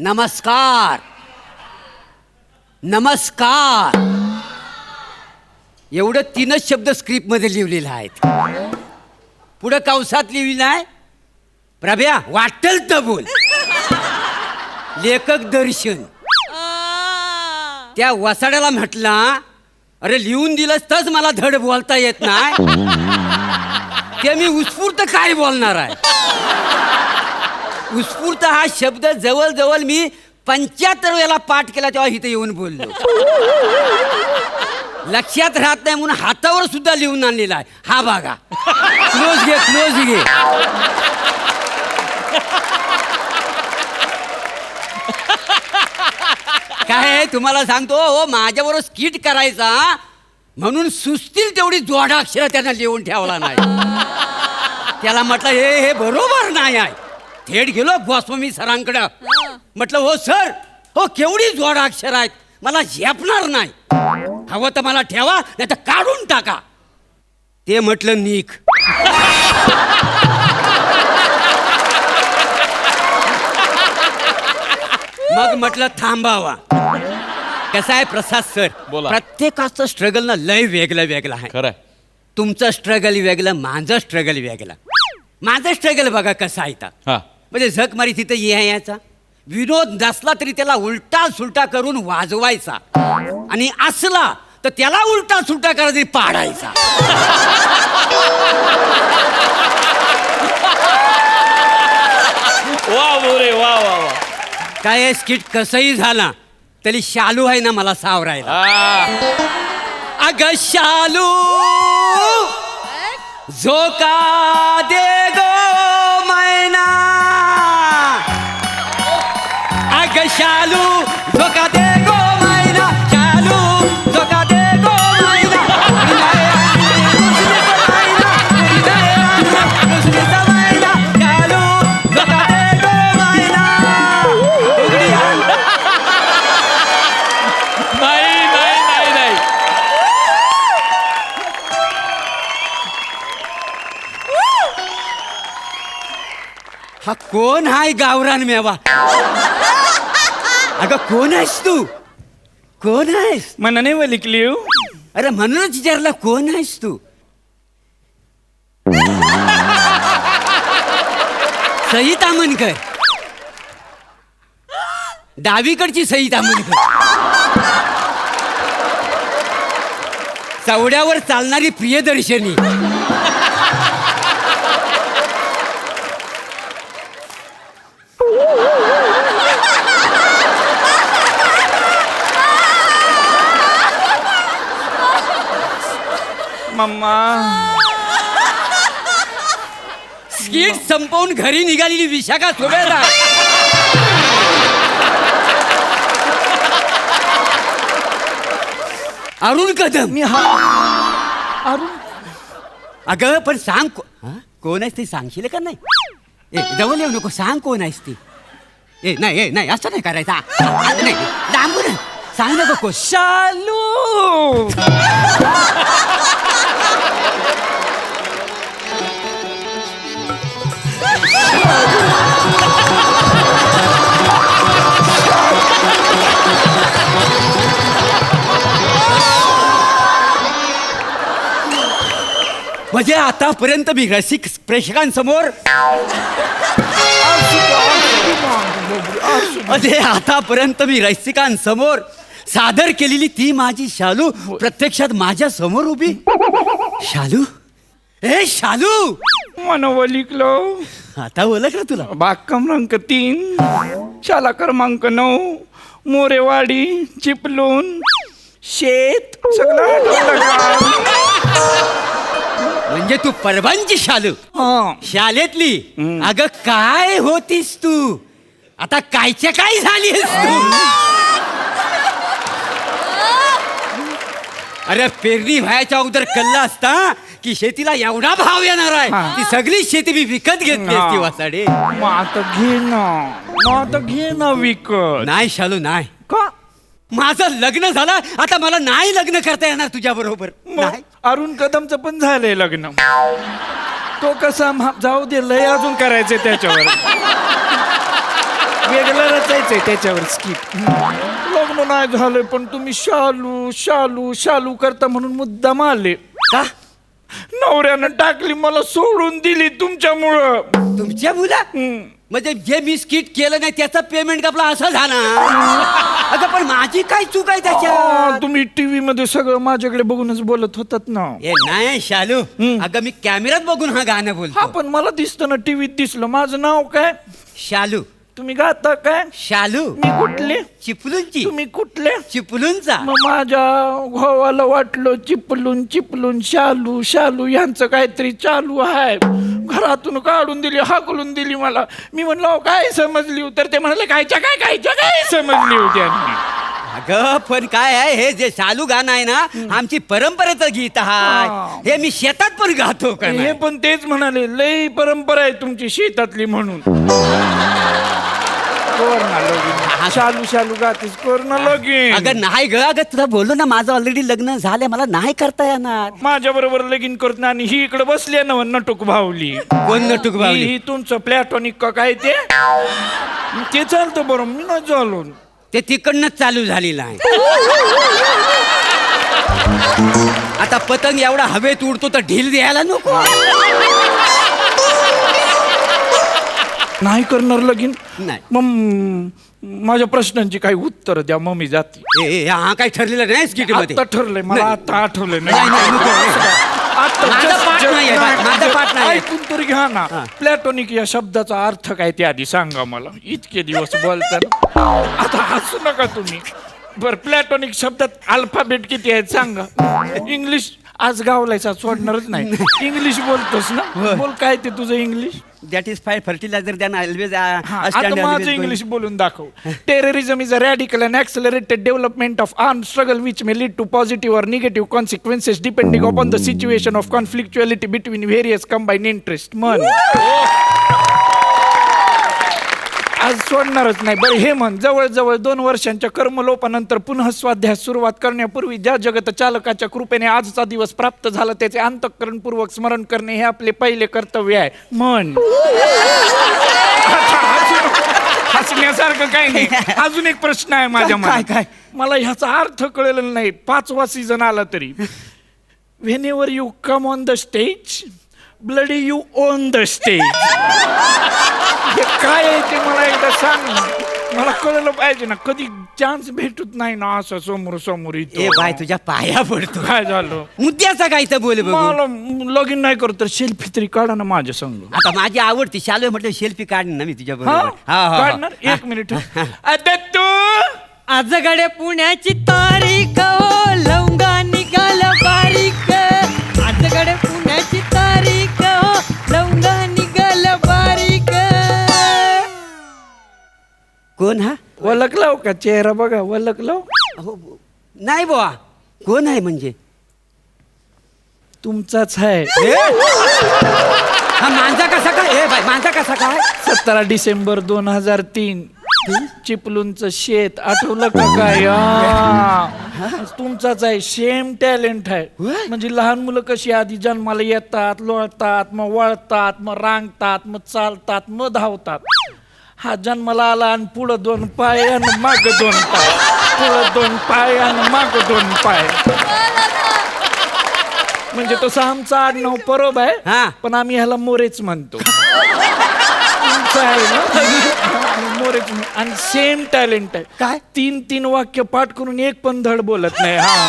नमस्कार नमस्कार एवढं 3च शब्द स्क्रिप्टमध्ये लिहिलेले आहेत. पुढं कंसात लिहिलेलं आहे प्रभ्या वाटेल तर बोल. लेखक दर्शन. त्या वसाड्याला म्हटला अरे लिहून दिलंस तरच मला धड बोलता येत नाही, ते मी उत्स्फूर्त काय बोलणार आहे. उत्स्फूर्त हा शब्द जवळजवळ मी 75 वेळा पाठ केला तेव्हा इथे येऊन बोललो. लक्षात राहत नाही म्हणून हातावर सुद्धा लिहून आणलेला आहे. हा बघा, क्लोज घे क्लोज घे. काय तुम्हाला सांगतो हो, माझ्याबरोबर स्किट करायचा म्हणून सुस्तील तेवढी जोडाक्षर त्यांना लिहून ठेवला नाही. त्याला म्हटलं हे बरोबर नाही आहे. थेट गेलो गोस्वामी सरांकडं. म्हटलं हो सर, हो केवढी जोडाक्षर आहेत, मला झेपणार नाही. हवं तर मला ठेवा नाही तर काढून टाका. ते म्हटलं निक. मग म्हटलं थांबावा. कसं आहे प्रसाद सर, प्रत्येकाचं स्ट्रगल ना लय वेगळं वेगळं आहे. खरं. तुमचं स्ट्रगल वेगळं, माझं स्ट्रगल वेगळं. माझं स्ट्रगल बघा कसं आहे तर, म्हणजे झक मारी तिथं यायचा, विनोद नसला तरी त्याला उलटा सुलटा करून वाजवायचा, आणि असला तर त्याला उलटा सुलटा करा तरी पाडायचा. वा बोरे वा वा वा. काय स्किट कसंही झाला तरी शालू आहे ना मला सावरायला. अग शालू झोका दे गो मैना, अग शालू झोका दे गो मैना, शालू झोका दे गो मैना. हा कोण हाय गावरान मेवा? अगं कोण आहेस तू? कोण आहेस? मनाने वलिकली. अरे म्हणूनच विचारलं कोण आहेस तू? सई तामणकर, डावीकडची सई तामणकर, चवड्यावर चालणारी प्रियदर्शनी. मम्मा स्किट संपवून घरी निघालेली विशाखा सोबेदा अरुण कदम. अरुण. अगं पण सांग कोण आहेस ते सांगशील का नाही? ए जवळ येऊ नको, सांग कोण आहेस ती. ए नाही असं नाही करायचा. नाही लांबून सांग नको को. शालू. म्हणजे आतापर्यंत मी रसिक प्रेक्षकांसमोर सादर केलेली ती माझी शालू प्रत्यक्षात माझ्या समोर उभी. शालू, ए शालू. मन वलिकलो. आता ओळखलं तुला? बाग क्रमांक 3, शाला क्रमांक 9, मोरेवाडी, चिपलून, शेत सगळं. म्हणजे तू परभणची शालू, शाळेतली. अगं काय होतीस तू, आता कायच्या काय झालीस तू? अरे पेरणी व्हायच्या अगोदर कल्ला असता की शेतीला एवढा भाव येणार आहे, ती सगळी शेती मी विकत घेतली असती वासाडे. मग आता घे ना विकत. नाही शालू नाही. का? माझं लग्न झालं, आता मला नाही लग्न करता येणार तुझ्या बरोबर. अरुण कदमचं पण झालंय लग्न. तो कसा जाऊ दे, लय अजून करायचंय त्याच्यावर. वेगळं रचायचंय त्याच्यावर स्किट. लग्न नाही झालंय पण तुम्ही शालू शालू शालू करता म्हणून मुद्दाम आले. का नवऱ्यानं टाकली मला सोडून दिली तुमच्यामुळं. तुमच्या मुला म्हणजे जे मी स्किट केलं नाही त्याचं पेमेंट आपला असं झाला. अगं पण माझी काय चूक आहे त्याच्यात? तुम्ही टीव्ही मध्ये सगळं माझ्याकडे बघूनच बोलत होतात ना. ए नाही शालू, अगं मी कॅमेऱ्यात बघून हा गाणं हा बोलतो. पण मला दिसतं ना टीव्हीत दिसलं. माझं नाव काय? शालू. तुम्ही गाता काय? शालू. मी कुठले? चिपलूनची. तुम्ही कुठले? चिपलूनचा. मग माझ्या भावाला वाटलं चिपलून चिपलून शालू शालू यांचं काहीतरी चालू आहे. घरातून काढून दिली, हाकलून दिली मला. मी म्हणलं "अहो, काय समजली?" तर ते म्हणाले कायच्या काय समजली होती. अगं पण काय आहे हे जे चालू गाणं आहे ना आमची परंपरेचं गीत आहे. हे मी शेतात पण गातो काय हे पण तेच म्हणाले लई परंपरा आहे तुमची शेतातली म्हणून. शालू शालू गातीस कोरोना लगीन. अगं नाही ग, अगं तुला बोललो ना माझं ऑलरेडी लग्न झालंय, मला नाही करता येणार. माझ्या बरोबर लगीन करत नाही आणि ही इकडे बसली ना नटूक भावली. कोण नटूक भावली? ही तुमचं प्लॅटॉनिक का काय ते चालतं बरं. मी नाही चालू. ते तिकडनंच चालू झालेलं आहे. आता पतंग एवढा हवेत उडतो तर ढील द्यायला नको. नाही करणार लगीन. नाही. मग माझ्या प्रश्नांची काही उत्तर द्या. मग मी जाते. हा काय ठरलेलं नाही स्किट मध्ये. आता ठरलंय मला. आता आठवलंय नाही, नाही, माझा पाठ नाहीये, माझा पाठ नाहीये. ऐकून तरी घ्या ना. प्लॅटॉनिक या शब्दाचा अर्थ काय ते आधी सांगा मला. इतके दिवस बोलताना आता हसू नका तुम्ही. बर प्लॅटॉनिक शब्दात अल्फाबेट किती आहेत सांगा. इंग्लिश आज गावलायचा सोडणारच नाही. इंग्लिश बोलतोस ना. बोल काय ते तुझं English. That is fine fertilizer than always. आता माझं इंग्लिश बोलून दाखव. Terrorism is a radical and accelerated development of armed struggle which may lead to positive or negative consequences depending upon the situation of conflictuality between various combine interest. म्हण आज सोडणारच नाही. बरं हे म्हण. जवळजवळ 2 वर्षांच्या कर्मलोपानंतर पुन्हा स्वाध्यास सुरुवात करण्यापूर्वी ज्या जगत चालकाच्या कृपेने आजचा दिवस प्राप्त झाला त्याचे अंतःकरणपूर्वक स्मरण करणे हे आपले पहिले कर्तव्य आहे. म्हण. हसण्यासारखं काही नाही. अजून एक प्रश्न आहे माझ्या मनात. मला ह्याचा अर्थ कळलेला नाही. 5वा सीझन आला तरी. Whenever you come on the stage bloody you on the stage. हे काय आहे ते मला एकदा सांग. मला कळलं पाहिजे ना. कधी चान्स भेटत नाही ना असं समोर समोर. ए बाय तुझ्या पाया पडतो. काय झालं? मुद्द्याचा काय तर बोल बघू. मला लगीन नाही करत तर सेल्फी तरी काढा ना माझ्या संग. आता माझी आवडती शालू म्हटलं सेल्फी काढ ना मी तुझ्या बरोबर. काढणार. 1 मिनिट. आता तू आज गडे पुण्याची तारीख हो लवंगा निघाल बारीक. आज गडे पुण्याची तारीख हो लवंगा निघाल बारीक. कोण हा? ओळखलाव का? चेहरा बघा ओळखलाव. नाही बुवा. कोण आहे म्हणजे? तुमचाच आहे. हा मांजा कसा काय? ए बाय मांजा कसा काय? 17 डिसेंबर 2003 चिपलूनचं शेत आठवलं का काय? तुमचाच आहे. सेम टॅलेंट आहे. म्हणजे लहान मुलं कशी आधी जन्माला येतात, लोळतात, मग वळतात, मग रांगतात, मग चालतात, मग धावतात. हा जन्माला आला आणि पुढं 2 पाय आणि माग 2 पाय. पुढं 2 पाय आणि माग 2 पाय. म्हणजे तसं आमचं आडनाव परब आहे पण आम्ही ह्याला मोरेच म्हणतो. मोरेच. आणि सेम टॅलेंट आहे. काय? 3 वाक्य पाठ करून एक पण धड बोलत नाही. हा